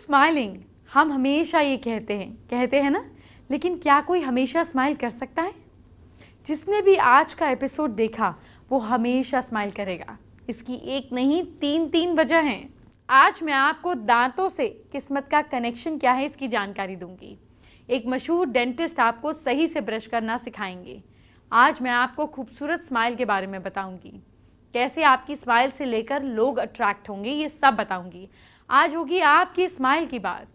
Smiling, हम हमेशा ये कहते हैं ना, लेकिन क्या कोई हमेशा स्माइल कर सकता है? जिसने भी आज का एपिसोड देखा वो हमेशा स्माइल करेगा। इसकी एक नहीं तीन वजह हैं। आज मैं आपको दांतों से किस्मत का कनेक्शन क्या है इसकी जानकारी दूंगी। एक मशहूर डेंटिस्ट आपको सही से ब्रश करना सिखाएंगे। आज मैं आपको खूबसूरत स्माइल के बारे में बताऊंगी, कैसे आपकी स्माइल से लेकर लोग अट्रैक्ट होंगे, ये सब बताऊंगी। आज होगी आपकी स्माइल की बात।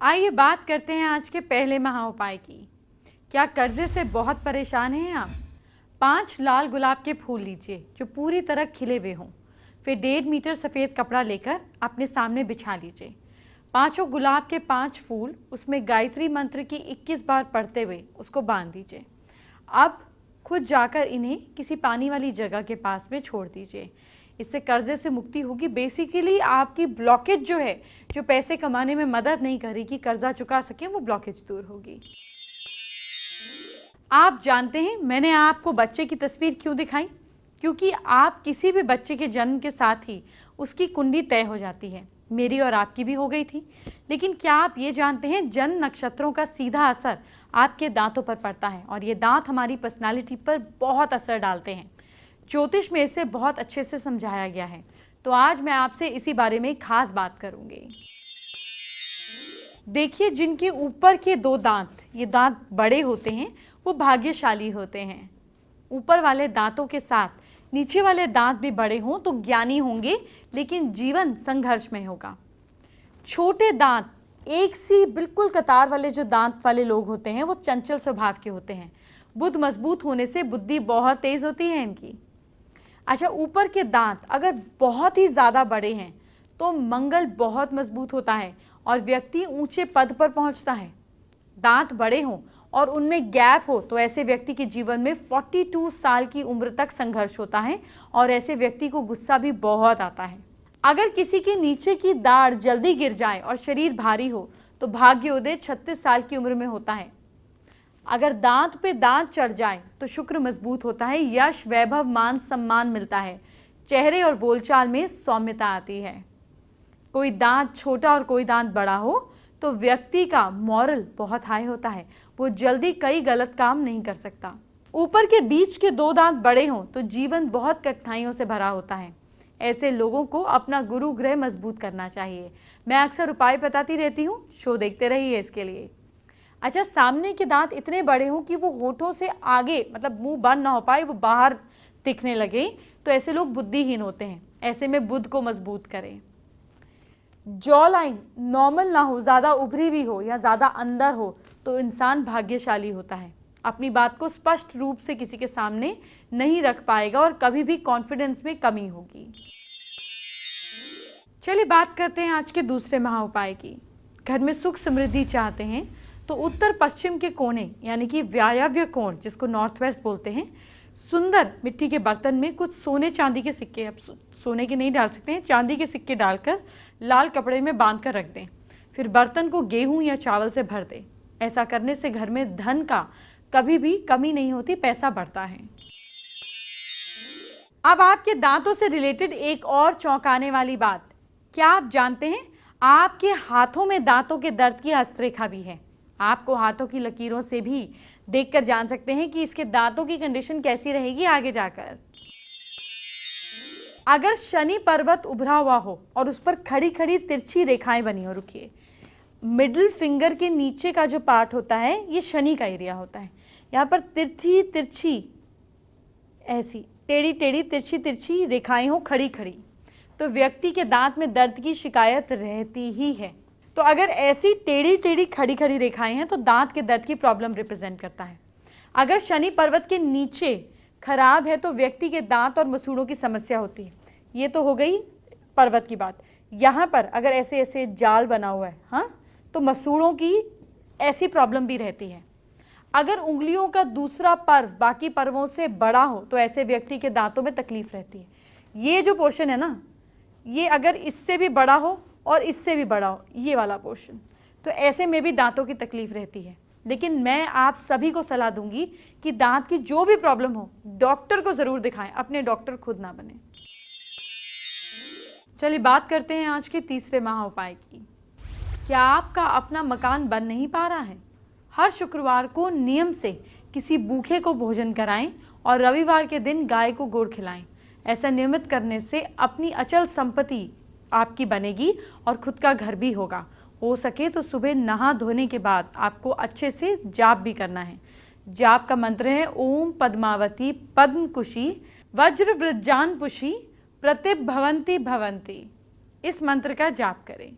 आइए बात करते हैं आज के पहले महा उपाय की। क्या कर्जे से बहुत परेशान हैं आप? 5 लाल गुलाब के फूल लीजिए जो पूरी तरह खिले हुए हों। फिर 1.5 मीटर सफ़ेद कपड़ा लेकर अपने सामने बिछा लीजिए। 5 गुलाब के 5 फूल, उसमें गायत्री मंत्र की 21 बार पढ़ते हुए उसको बांध दीजिए। अब खुद जाकर इन्हें किसी पानी वाली जगह के पास में छोड़ दीजिए। इससे कर्जे से मुक्ति होगी। बेसिकली आपकी ब्लॉकेज जो है, जो पैसे कमाने में मदद नहीं करेगी कर्जा चुका सके, वो ब्लॉकेज दूर होगी। आप जानते हैं मैंने आपको बच्चे की तस्वीर क्यों दिखाई? क्योंकि आप किसी भी बच्चे के जन्म के साथ ही उसकी कुंडली तय हो जाती है। मेरी और आपकी भी हो गई थी। लेकिन क्या आप ये जानते हैं जन्म नक्षत्रों का सीधा असर आपके दांतों पर पड़ता है और ये दांत हमारी पर्सनालिटी पर बहुत असर डालते हैं। ज्योतिष में इसे बहुत अच्छे से समझाया गया है। तो आज मैं आपसे इसी बारे में खास बात करूंगी। देखिए, जिनके ऊपर के 2 दांत, ये दांत बड़े होते हैं, वो भाग्यशाली होते हैं। ऊपर वाले दांतों के साथ नीचे वाले दांत भी बड़े हों तो ज्ञानी होंगे, लेकिन जीवन संघर्ष में होगा। छोटे दांत, एक सी बिल्कुल कतार वाले जो दांत वाले लोग होते हैं, वो चंचल स्वभाव के होते हैं। बुद्ध मजबूत होने से बुद्धि बहुत तेज होती है इनकी। अच्छा, ऊपर के दांत अगर बहुत ही ज़्यादा बड़े हैं तो मंगल बहुत मजबूत होता है और व्यक्ति ऊंचे पद पर पहुंचता है। दांत बड़े हों और उनमें गैप हो तो ऐसे व्यक्ति के जीवन में 42 साल की उम्र तक संघर्ष होता है और ऐसे व्यक्ति को गुस्सा भी बहुत आता है। अगर किसी के नीचे की दाढ़ जल्दी गिर जाए और शरीर भारी हो तो भाग्योदय 36 साल की उम्र में होता है। अगर दांत पे दांत चढ़ जाए तो शुक्र मजबूत होता है, यश, वैभव, मान सम्मान मिलता है, चेहरे और बोलचाल में सौम्यता आती है। कोई दांत छोटा और कोई दांत बड़ा हो तो व्यक्ति का मॉरल बहुत हाई होता है, वो जल्दी कई गलत काम नहीं कर सकता। ऊपर के बीच के 2 दांत बड़े हों तो जीवन बहुत कठिनाइयों से भरा होता है। ऐसे लोगों को अपना गुरु ग्रह मजबूत करना चाहिए। मैं अक्सर उपाय बताती रहती हूँ, शो देखते रहिए इसके लिए। अच्छा, सामने के दांत इतने बड़े हों कि वो होठों से आगे, मतलब मुंह बंद ना हो पाए, वो बाहर दिखने लगे, तो ऐसे लोग बुद्धिहीन होते हैं। ऐसे में बुद्ध को मजबूत करें। जॉ लाइन नॉर्मल ना हो, ज़्यादा उभरी हुई हो या ज़्यादा अंदर हो तो इंसान भाग्यशाली होता है। अपनी बात को स्पष्ट रूप से किसी के सामने नहीं रख पाएगा और कभी भी कॉन्फिडेंस में कमी होगी। चलिए बात करते हैं आज के दूसरे महा उपाय की। घर में सुख समृद्धि चाहते हैं तो उत्तर पश्चिम के कोने, यानी कि वायव्य कोण, जिसको नॉर्थ वेस्ट बोलते हैं, सुंदर मिट्टी के बर्तन में कुछ सोने चांदी के सिक्के, अब सोने के नहीं डाल सकते हैं, चांदी के सिक्के डालकर लाल कपड़े में बांध कर रख दें। फिर बर्तन को गेहूं या चावल से भर दें। ऐसा करने से घर में धन का कभी भी कमी नहीं होती, पैसा बढ़ता है। अब आपके दांतों से रिलेटेड एक और चौंकाने वाली बात, क्या आप जानते हैं आपके हाथों में दांतों के दर्द की हस्तरेखा भी है। आपको हाथों की लकीरों से भी देखकर जान सकते हैं कि इसके दांतों की कंडीशन कैसी रहेगी आगे जाकर। अगर शनि पर्वत उभरा हुआ हो और उस पर खड़ी खड़ी तिरछी रेखाएं बनी हो, रुकिए, मिडिल फिंगर के नीचे का जो पार्ट होता है ये शनि का एरिया होता है। यहाँ पर तिरछी तिरछी, ऐसी टेढ़ी टेढ़ी तिरछी तिरछी रेखाएं हो खड़ी खड़ी, तो व्यक्ति के दांत में दर्द की शिकायत रहती ही है। तो अगर ऐसी टेढ़ी टेढ़ी खड़ी खड़ी रेखाएं हैं तो दांत के दर्द की प्रॉब्लम रिप्रेजेंट करता है। अगर शनि पर्वत के नीचे खराब है तो व्यक्ति के दांत और मसूड़ों की समस्या होती है। ये तो हो गई पर्वत की बात। यहाँ पर अगर ऐसे ऐसे जाल बना हुआ है, हाँ, तो मसूड़ों की ऐसी प्रॉब्लम भी रहती है। अगर उंगलियों का दूसरा पर्व बाकी पर्वों से बड़ा हो तो ऐसे व्यक्ति के दांतों में तकलीफ रहती है। ये जो पोर्शन है ना, ये अगर इससे भी बड़ा हो और इससे भी बड़ा हो, ये वाला पोर्शन, तो ऐसे में भी दांतों की तकलीफ रहती है। लेकिन मैं आप सभी को सलाह दूंगी कि दांत की जो भी प्रॉब्लम हो डॉक्टर को ज़रूर दिखाएं, अपने डॉक्टर खुद ना बने। चलिए बात करते हैं आज के तीसरे महा उपाय की। क्या आपका अपना मकान बन नहीं पा रहा है? हर शुक्रवार को नियम से किसी भूखे को भोजन कराएं और रविवार के दिन गाय को गुड़ खिलाएं। ऐसा नियमित करने से अपनी अचल संपत्ति आपकी बनेगी और खुद का घर भी होगा। हो सके तो सुबह नहा धोने के बाद आपको अच्छे से जाप भी करना है। जाप का मंत्र है ओम पद्मावती पद्मकुशी वज्र वृज्जान पुषी प्रतिभ भवंती भवंती। इस मंत्र का जाप करें।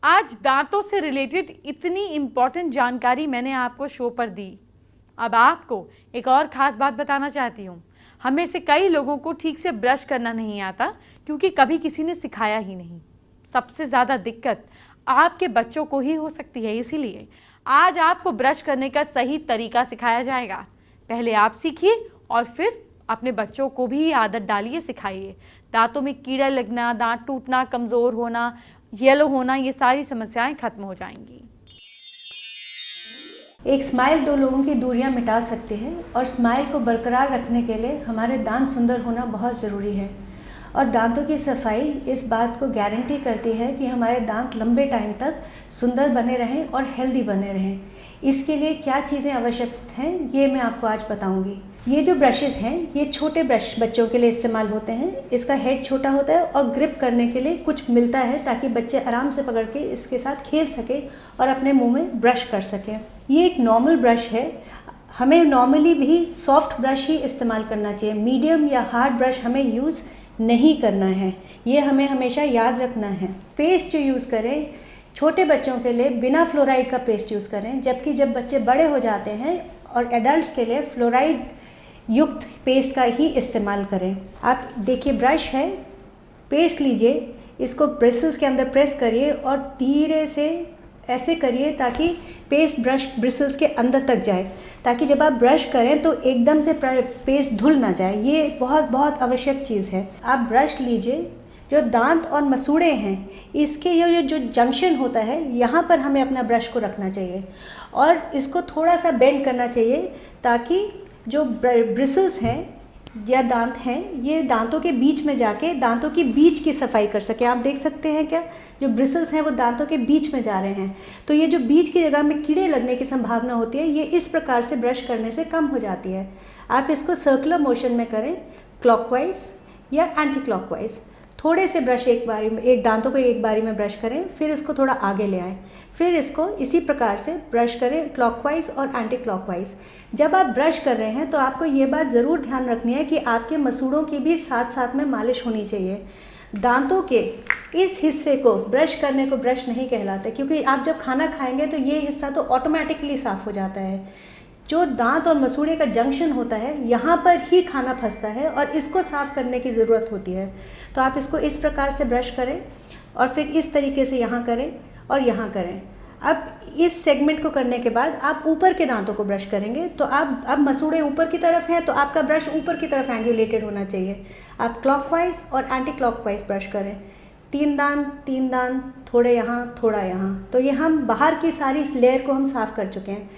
आज दांतों से रिलेटेड इतनी इंपॉर्टेंट जानकारी मैंने आपको शो पर दी। अब आपको एक और ख़ास बात बताना चाहती हूँ। हमें से कई लोगों को ठीक से ब्रश करना नहीं आता क्योंकि कभी किसी ने सिखाया ही नहीं। सबसे ज़्यादा दिक्कत आपके बच्चों को ही हो सकती है, इसीलिए आज आपको ब्रश करने का सही तरीका सिखाया जाएगा। पहले आप सीखिए और फिर अपने बच्चों को भी आदत डालिए, सिखाइए। दांतों में कीड़ा लगना, दांत टूटना, कमज़ोर होना, येलो होना, ये सारी समस्याएं खत्म हो जाएंगी। एक स्माइल दो लोगों की दूरियां मिटा सकती है और स्माइल को बरकरार रखने के लिए हमारे दांत सुंदर होना बहुत ज़रूरी है। और दांतों की सफाई इस बात को गारंटी करती है कि हमारे दांत लंबे टाइम तक सुंदर बने रहें और हेल्दी बने रहें। इसके लिए क्या चीज़ें आवश्यक हैं ये मैं आपको आज बताऊंगी। ये जो ब्रशेज़ हैं ये छोटे ब्रश बच्चों के लिए इस्तेमाल होते हैं। इसका हेड छोटा होता है और ग्रिप करने के लिए कुछ मिलता है ताकि बच्चे आराम से पकड़ के इसके साथ खेल सके और अपने मुंह में ब्रश कर सकें। ये एक नॉर्मल ब्रश है। हमें नॉर्मली भी सॉफ्ट ब्रश ही इस्तेमाल करना चाहिए। मीडियम या हार्ड ब्रश हमें यूज़ नहीं करना है, ये हमें हमेशा याद रखना है। पेस्ट जो यूज़ करें छोटे बच्चों के लिए बिना फ्लोराइड का पेस्ट यूज़ करें, जबकि जब बच्चे बड़े हो जाते हैं और एडल्ट्स के लिए फ्लोराइड युक्त पेस्ट का ही इस्तेमाल करें। आप देखिए ब्रश है, पेस्ट लीजिए, इसको ब्रिसल्स के अंदर प्रेस करिए और धीरे से ऐसे करिए ताकि पेस्ट ब्रश ब्रिसल्स के अंदर तक जाए, ताकि जब आप ब्रश करें तो एकदम से पेस्ट धुल ना जाए। ये बहुत आवश्यक चीज़ है। आप ब्रश लीजिए, जो दांत और मसूड़े हैं इसके ये जो जंक्शन होता है यहाँ पर हमें अपना ब्रश को रखना चाहिए और इसको थोड़ा सा बेंड करना चाहिए ताकि जो ब्रिसल्स हैं या दांत हैं ये दांतों के बीच में जाके दांतों की बीच की सफाई कर सके। आप देख सकते हैं क्या, जो ब्रिसल्स हैं वो दांतों के बीच में जा रहे हैं, तो ये जो बीच की जगह में कीड़े लगने की संभावना होती है ये इस प्रकार से ब्रश करने से कम हो जाती है। आप इसको सर्कुलर मोशन में करें, क्लॉकवाइज या एंटी क्लॉकवाइज। थोड़े से ब्रश एक बारी में, एक दांतों को एक बारी में ब्रश करें, फिर इसको थोड़ा आगे ले आएँ, फिर इसको इसी प्रकार से ब्रश करें क्लॉकवाइज और एंटी क्लॉकवाइज। जब आप ब्रश कर रहे हैं तो आपको ये बात ज़रूर ध्यान रखनी है कि आपके मसूड़ों की भी साथ साथ में मालिश होनी चाहिए। दांतों के इस हिस्से को ब्रश करने को ब्रश नहीं कहलाता, क्योंकि आप जब खाना खाएंगे तो ये हिस्सा तो ऑटोमेटिकली साफ़ हो जाता है। जो दांत और मसूड़े का जंक्शन होता है यहाँ पर ही खाना फंसता है और इसको साफ़ करने की ज़रूरत होती है। तो आप इसको इस प्रकार से ब्रश करें और फिर इस तरीके से यहाँ करें और यहाँ करें। अब इस सेगमेंट को करने के बाद आप ऊपर के दांतों को ब्रश करेंगे, तो आप अब मसूड़े ऊपर की तरफ हैं तो आपका ब्रश ऊपर की तरफ एंगुलेटेड होना चाहिए। आप क्लॉकवाइज और एंटी क्लॉकवाइज ब्रश करें, 3 दांत, थोड़े यहाँ थोड़ा यहाँ। तो ये हम बाहर की सारी लेयर को हम साफ़ कर चुके हैं।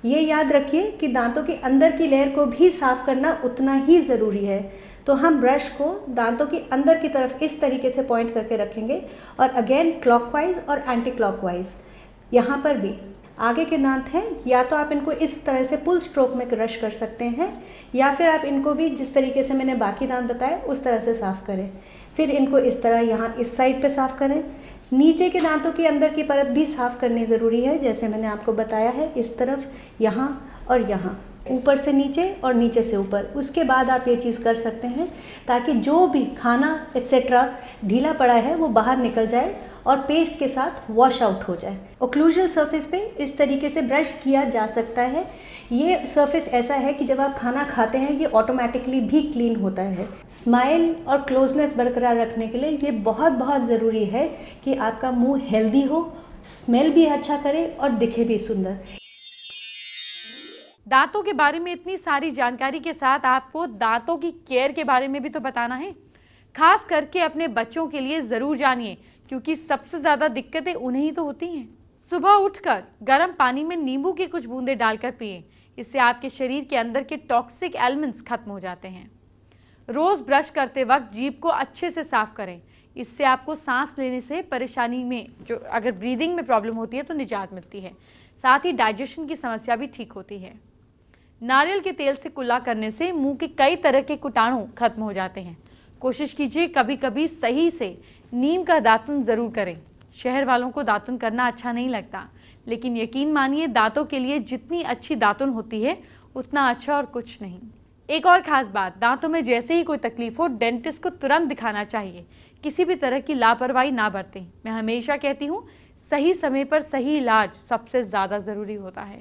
ये याद रखिए कि दांतों के अंदर की लेयर को भी साफ़ करना उतना ही ज़रूरी है। तो हम ब्रश को दांतों के अंदर की तरफ इस तरीके से पॉइंट करके रखेंगे और अगेन क्लॉकवाइज और एंटी क्लॉकवाइज। यहाँ पर भी आगे के दांत हैं, या तो आप इनको इस तरह से पुल स्ट्रोक में ब्रश कर सकते हैं या फिर आप इनको भी जिस तरीके से मैंने बाकी दांत बताए उस तरह से साफ़ करें। फिर इनको इस तरह यहाँ इस साइड पे साफ़ करें। नीचे के दांतों के अंदर की परत भी साफ़ करनी ज़रूरी है, जैसे मैंने आपको बताया है, इस तरफ, यहाँ और यहाँ, ऊपर से नीचे और नीचे से ऊपर। उसके बाद आप ये चीज़ कर सकते हैं ताकि जो भी खाना एक्सेट्रा ढीला पड़ा है वो बाहर निकल जाए और पेस्ट के साथ वॉश आउट हो जाए। ओक्लूजल सरफेस पे इस तरीके से ब्रश किया जा सकता है। ये सरफेस ऐसा है कि जब आप खाना खाते हैं ये ऑटोमेटिकली भी क्लीन होता है। स्माइल और क्लोजनेस बरकरार रखने के लिए ये बहुत ज़रूरी है कि आपका मुंह हेल्दी हो, स्मेल भी अच्छा करे और दिखे भी सुंदर। दांतों के बारे में इतनी सारी जानकारी के साथ आपको दांतों की केयर के बारे में भी तो बताना है। खास करके अपने बच्चों के लिए ज़रूर जानिए, क्योंकि सबसे ज़्यादा दिक्कतें उन्हें ही तो होती हैं। सुबह उठकर गर्म पानी में नींबू की कुछ बूंदें डालकर पिएं। इससे आपके शरीर के अंदर के टॉक्सिक एलिमेंट्स खत्म हो जाते हैं। रोज़ ब्रश करते वक्त जीभ को अच्छे से साफ करें। इससे आपको सांस लेने से परेशानी में, जो अगर ब्रीदिंग में प्रॉब्लम होती है तो निजात मिलती है। साथ ही डाइजेशन की समस्या भी ठीक होती है। नारियल के तेल से कुल्ला करने से मुंह के कई तरह के कीटाणु खत्म हो जाते हैं। कोशिश कीजिए कभी कभी सही से नीम का दातुन ज़रूर करें। शहर वालों को दातुन करना अच्छा नहीं लगता, लेकिन यकीन मानिए दांतों के लिए जितनी अच्छी दातुन होती है उतना अच्छा और कुछ नहीं। एक और ख़ास बात, दांतों में जैसे ही कोई तकलीफ हो डेंटिस्ट को तुरंत दिखाना चाहिए। किसी भी तरह की लापरवाही ना बरतें। मैं हमेशा कहती हूँ सही समय पर सही इलाज सबसे ज़्यादा ज़रूरी होता है।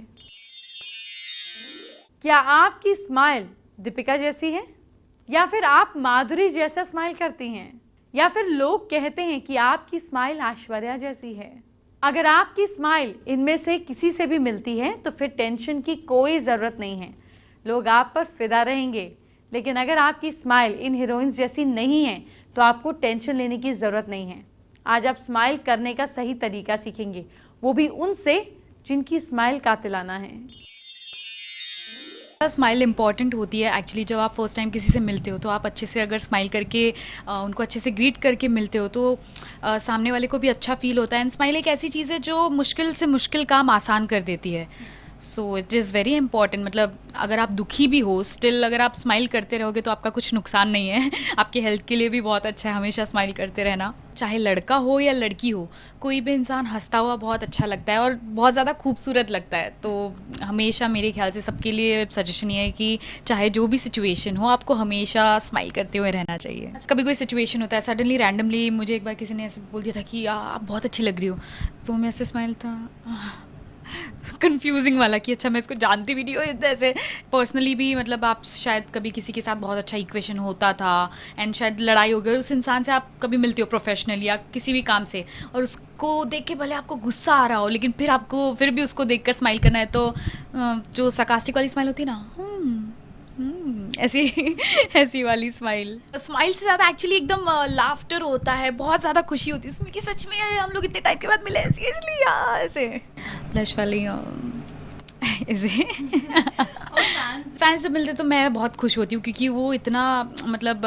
क्या आपकी स्माइल दीपिका जैसी है, या फिर आप माधुरी जैसा स्माइल करती हैं, या फिर लोग कहते हैं कि आपकी स्माइल ऐश्वर्या जैसी है? अगर आपकी स्माइल इनमें से किसी से भी मिलती है तो फिर टेंशन की कोई ज़रूरत नहीं है, लोग आप पर फिदा रहेंगे। लेकिन अगर आपकी स्माइल इन हीरोइंस जैसी नहीं है तो आपको टेंशन लेने की ज़रूरत नहीं है। आज आप स्माइल करने का सही तरीका सीखेंगे, वो भी उनसे जिनकी स्माइल कातिलाना है। स्माइल इंपॉर्टेंट होती है एक्चुअली। जब आप फर्स्ट टाइम किसी से मिलते हो तो आप अच्छे से अगर स्माइल करके उनको अच्छे से ग्रीट करके मिलते हो तो सामने वाले को भी अच्छा फील होता है। एंड स्माइल एक ऐसी चीज़ है जो मुश्किल से मुश्किल काम आसान कर देती है। So it is very important. मतलब अगर आप दुखी भी हो, स्टिल अगर आप स्माइल करते रहोगे तो आपका कुछ नुकसान नहीं है। आपके हेल्थ के लिए भी बहुत अच्छा है हमेशा स्माइल करते रहना। चाहे लड़का हो या लड़की हो, कोई भी इंसान हंसता हुआ बहुत अच्छा लगता है और बहुत ज़्यादा खूबसूरत लगता है। तो हमेशा मेरे ख्याल से सबके लिए सजेशन ये है कि चाहे जो भी सिचुएशन हो, आपको हमेशा स्माइल करते हुए रहना चाहिए। कभी कोई सिचुएशन होता है, सडनली रैंडमली मुझे एक बार किसी ने ऐसे बोल दिया था कि आप बहुत अच्छी लग रही हो, तो मैं ऐसे स्माइल था कंफ्यूजिंग वाला कि अच्छा मैं इसको जानती भी नहीं हूँ। ऐसे पर्सनली भी मतलब आप शायद कभी किसी के साथ बहुत अच्छा इक्वेशन होता था एंड शायद लड़ाई हो गई, उस इंसान से आप कभी मिलते हो प्रोफेशनली या किसी भी काम से, और उसको देख के भले आपको गुस्सा आ रहा हो लेकिन फिर आपको फिर भी उसको देखकर स्माइल करना है। तो जो sarcastic वाली स्माइल होती है ना, ऐसी ऐसी वाली स्माइल से ज़्यादा एक्चुअली एकदम लाफ्टर होता है, बहुत ज़्यादा खुशी होती है उसमें कि सच में हम लोग इतने टाइम के बाद मिले, सीरियसली यार, ऐसे फ्लैश वाली ऐसे। फैंस से मिलते तो मैं बहुत खुश होती हूँ क्योंकि वो इतना मतलब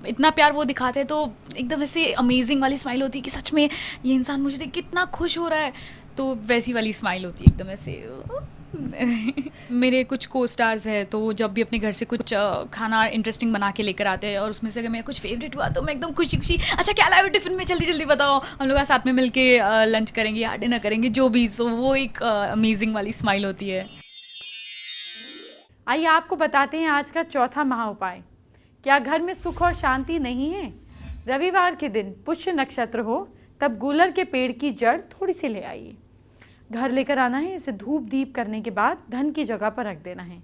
इतना प्यार वो दिखाते हैं, तो एकदम ऐसे अमेजिंग वाली स्माइल होती है कि सच में ये इंसान मुझे देख कितना खुश हो रहा है, तो वैसी वाली स्माइल होती है एकदम ऐसे। मेरे कुछ को स्टार्स है तो वो जब भी अपने घर से कुछ खाना इंटरेस्टिंग बना के लेकर आते हैं और उसमें से अगर मेरा कुछ फेवरेट हुआ तो मैं एकदम खुशी खुशी, अच्छा क्या लाए हो टिफिन में, जल्दी जल्दी बताओ, हम लोग साथ में मिलके लंच करेंगे या डिनर करेंगे, जो भी। सो वो एक अमेजिंग वाली स्माइल होती है। आइए आपको बताते हैं आज का चौथा महा उपाय। क्या घर में सुख और शांति नहीं है? रविवार के दिन पुष्य नक्षत्र हो तब गूलर के पेड़ की जड़ थोड़ी सी ले आइए, घर लेकर आना है। इसे धूप दीप करने के बाद धन की जगह पर रख देना है।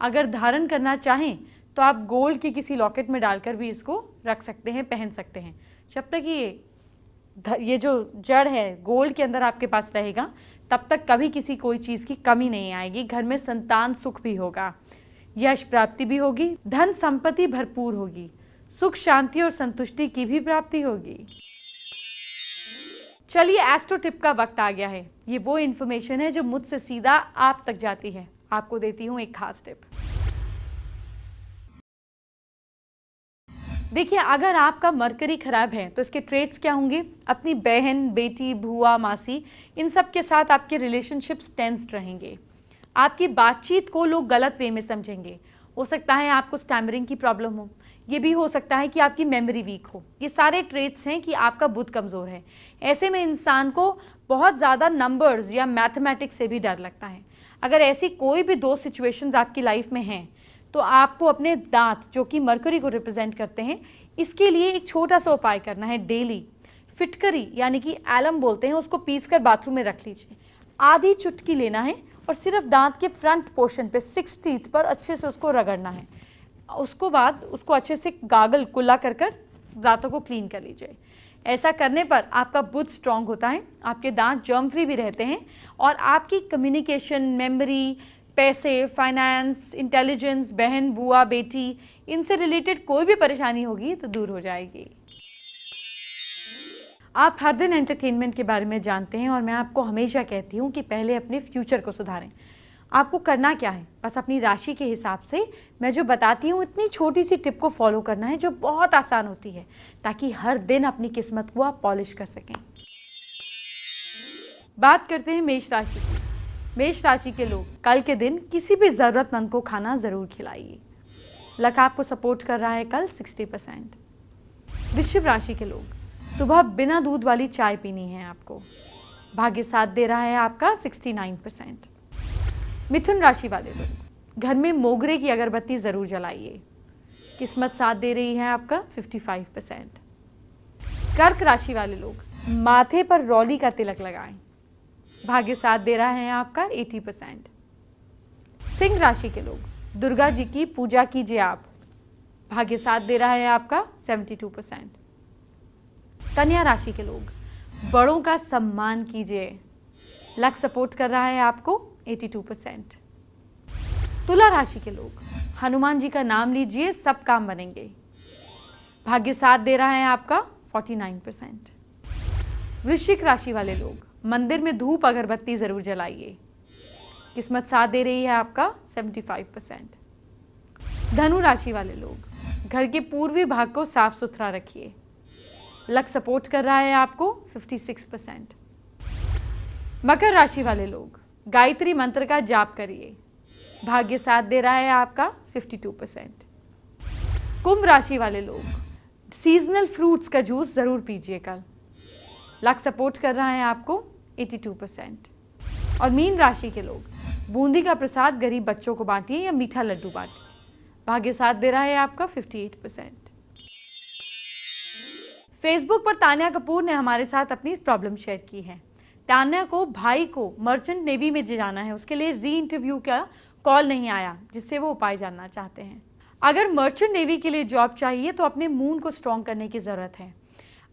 अगर धारण करना चाहें तो आप गोल्ड की किसी लॉकेट में डालकर भी इसको रख सकते हैं, पहन सकते हैं। जब तक ये जो जड़ है गोल्ड के अंदर आपके पास रहेगा तब तक कभी किसी कोई चीज़ की कमी नहीं आएगी। घर में संतान सुख भी होगा, यश प्राप्ति भी होगी, धन संपत्ति भरपूर होगी, सुख शांति और संतुष्टि की भी प्राप्ति होगी। चलिए एस्ट्रो टिप का वक्त आ गया है। ये वो इन्फॉर्मेशन है जो मुझसे सीधा आप तक जाती है। आपको देती हूँ एक खास टिप। देखिए, अगर आपका मरकरी खराब है तो इसके ट्रेट्स क्या होंगे? अपनी बहन, बेटी, बुआ, मासी, इन सब के साथ आपके रिलेशनशिप्स टेंस्ड रहेंगे। आपकी बातचीत को लोग गलत वे में समझेंगे। हो सकता है आपको स्टैमरिंग की प्रॉब्लम हो, ये भी हो सकता है कि आपकी मेमोरी वीक हो। ये सारे ट्रेट्स हैं कि आपका बुध कमज़ोर है। ऐसे में इंसान को बहुत ज़्यादा नंबर्स या मैथमेटिक्स से भी डर लगता है। अगर ऐसी कोई भी दो सिचुएशंस आपकी लाइफ में हैं तो आपको अपने दांत, जो कि मरकरी को रिप्रेजेंट करते हैं, इसके लिए एक छोटा सा उपाय करना है। डेली फिटकरी यानी कि एलम बोलते हैं, उसको पीस कर बाथरूम में रख लीजिए। आधी चुटकी लेना है और सिर्फ दांत के फ्रंट पोर्शन पे 6 टीथ पर अच्छे से उसको रगड़ना है। उसको बाद उसको अच्छे से गागल कुल्ला कर दांतों को क्लीन कर लीजिए। ऐसा करने पर आपका बुध स्ट्रांग होता है, आपके दांत जर्म फ्री भी रहते हैं और आपकी कम्युनिकेशन, मेमोरी, पैसे, फाइनेंस, इंटेलिजेंस, बहन, बुआ, बेटी, इनसे रिलेटेड कोई भी परेशानी होगी तो दूर हो जाएगी। आप हर दिन एंटरटेनमेंट के बारे में जानते हैं और मैं आपको हमेशा कहती हूँ कि पहले अपने फ्यूचर को सुधारें। आपको करना क्या है, बस अपनी राशि के हिसाब से मैं जो बताती हूँ इतनी छोटी सी टिप को फॉलो करना है जो बहुत आसान होती है, ताकि हर दिन अपनी किस्मत को आप पॉलिश कर सकें। बात करते हैं मेष राशि की। मेष राशि के लोग कल के दिन किसी भी ज़रूरतमंद को खाना ज़रूर खिलाइए। लक आपको सपोर्ट कर रहा है कल 60%। वृश्चिक राशि के लोग सुबह बिना दूध वाली चाय पीनी है आपको। भाग्य साथ दे रहा है आपका 69%। मिथुन राशि वाले लोग घर में मोगरे की अगरबत्ती ज़रूर जलाइए। किस्मत साथ दे रही है आपका 55%। कर्क राशि वाले लोग माथे पर रौली का तिलक लगाएं। भाग्य साथ दे रहा है आपका 80%। सिंह राशि के लोग दुर्गा जी की पूजा कीजिए आप। भाग्य साथ दे रहा है आपका 72%। कन्या राशि के लोग बड़ों का सम्मान कीजिए। लक सपोर्ट कर रहा है आपको 82%। तुला राशि के लोग हनुमान जी का नाम लीजिए, सब काम बनेंगे। भाग्य साथ दे रहा है आपका 49%। वृश्चिक राशि वाले लोग मंदिर में धूप अगरबत्ती जरूर जलाइए। किस्मत साथ दे रही है आपका 75%। धनु राशि वाले लोग घर के पूर्वी भाग को साफ सुथरा रखिए। लक सपोर्ट कर रहा है आपको 56%। मकर राशि वाले लोग गायत्री मंत्र का जाप करिए। भाग्य साथ दे रहा है आपका 52%। कुंभ राशि वाले लोग सीजनल फ्रूट्स का जूस जरूर पीजिए कल। लक सपोर्ट कर रहा है आपको 82%। और मीन राशि के लोग बूंदी का प्रसाद गरीब बच्चों को बांटिए या मीठा लड्डू बांटिए। भाग्य साथ दे रहा है आपका 58%। फेसबुक पर तान्या कपूर ने हमारे साथ अपनी प्रॉब्लम शेयर की है। तान्या को भाई को मर्चेंट नेवी में जाना है, उसके लिए री इंटरव्यू का कॉल नहीं आया, जिससे वो उपाय जानना चाहते हैं। अगर मर्चेंट नेवी के लिए जॉब चाहिए तो अपने मून को स्ट्रॉन्ग करने की ज़रूरत है।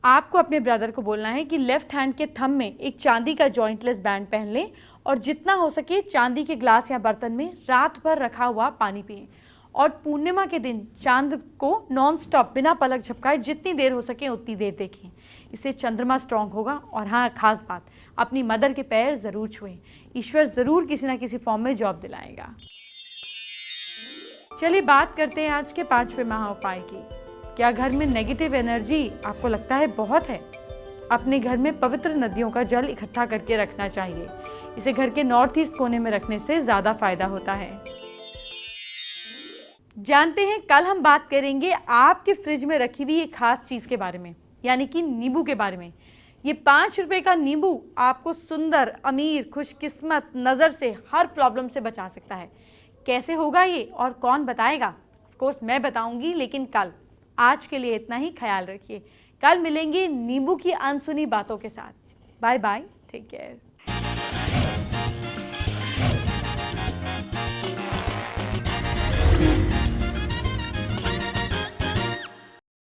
आपको अपने ब्रदर को बोलना है कि लेफ्ट हैंड के थंब में एक चांदी का जॉइंटलेस बैंड पहन लें और जितना हो सके चांदी के ग्लास या बर्तन में रात भर रखा हुआ पानी पिएं। और पूर्णिमा के दिन चांद को नॉन स्टॉप बिना पलक झपकाए जितनी देर हो सके उतनी देर देखें। इससे चंद्रमा स्ट्रांग होगा। और हाँ, खास बात, अपनी मदर के पैर जरूर छुएं। ईश्वर जरूर किसी ना किसी फॉर्म में जॉब दिलाएगा। चलिए बात करते हैं आज के 5वें महा उपाय की। क्या घर में नेगेटिव एनर्जी आपको लगता है बहुत है? अपने घर में पवित्र नदियों का जल इकट्ठा करके रखना चाहिए। इसे घर के नॉर्थ ईस्ट कोने में रखने से ज्यादा फायदा होता है। जानते हैं कल हम बात करेंगे आपके फ्रिज में रखी हुई एक खास चीज के बारे में, यानी कि नींबू के बारे में। ये 5 रुपए का नींबू आपको सुंदर, अमीर, खुशकिस्मत, नजर से हर प्रॉब्लम से बचा सकता है। कैसे होगा ये और कौन बताएगा? ऑफ कोर्स मैं बताऊंगी, लेकिन कल। आज के लिए इतना ही। ख्याल रखिए, कल मिलेंगे नींबू की अनसुनी बातों के साथ। Bye bye, take care.